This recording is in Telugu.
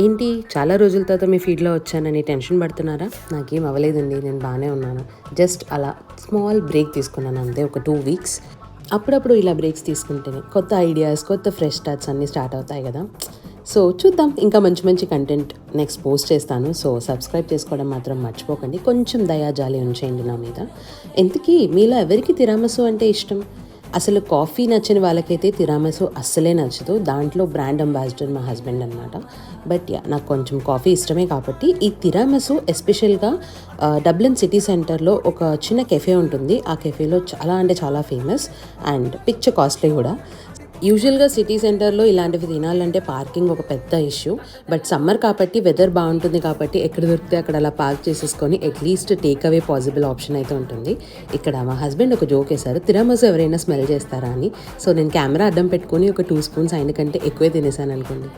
ఏంటి చాలా రోజుల తర్వాత మీ ఫీడ్లో వచ్చానని టెన్షన్ పడుతున్నారా? నాకేం అవ్వలేదండి, నేను బాగానే ఉన్నాను. జస్ట్ అలా స్మాల్ బ్రేక్ తీసుకున్నాను అంతే, ఒక 2 వీక్స్. అప్పుడప్పుడు ఇలా బ్రేక్స్ తీసుకుంటేనే కొత్త ఐడియాస్, కొత్త ఫ్రెష్ స్టార్ట్స్ అన్నీ స్టార్ట్ అవుతాయి కదా. సో చూద్దాం, ఇంకా మంచి మంచి కంటెంట్ నెక్స్ట్ పోస్ట్ చేస్తాను. సో సబ్స్క్రైబ్ చేసుకోవడం మాత్రం మర్చిపోకండి. కొంచెం దయాజాలి ఉంచేయండి నా మీద. ఇంతకీ మీలో ఎవరికి తిరామసు అంటే ఇష్టం? అసలు కాఫీ నచ్చని వాళ్ళకైతే తిరామసు అస్సలే నచ్చదు. దాంట్లో బ్రాండ్ అంబాసిడర్ మా హస్బెండ్ అనమాట. బట్ యా, నాకు కొంచెం కాఫీ ఇష్టమే కాబట్టి ఈ తిరామసు ఎస్పెషల్గా డబ్లిన్ సిటీ సెంటర్లో ఒక చిన్న కెఫే ఉంటుంది. ఆ కెఫేలో చాలా అంటే చాలా ఫేమస్ అండ్ పిక్చర్ కాస్ట్లీ కూడా. యూజువల్గా సిటీ సెంటర్లో ఇలాంటివి తినాలంటే పార్కింగ్ ఒక పెద్ద ఇష్యూ. బట్ సమ్మర్ కాబట్టి వెదర్ బాగుంటుంది కాబట్టి ఎక్కడ దొరికితే అక్కడ అలా పార్క్ చేసేసుకొని at least take away possible option అయితే ఉంటుంది. ఇక్కడ మా హస్బెండ్ ఒక జోక్ వేశారు, తిరామసు ఎవరైనా స్మెల్ చేస్తారా అని. సో నేను కెమెరా అడ్డం పెట్టుకొని ఒక 2 స్పూన్స్ ఆయన కంటే ఎక్కువే తినేసాను అనుకోండి.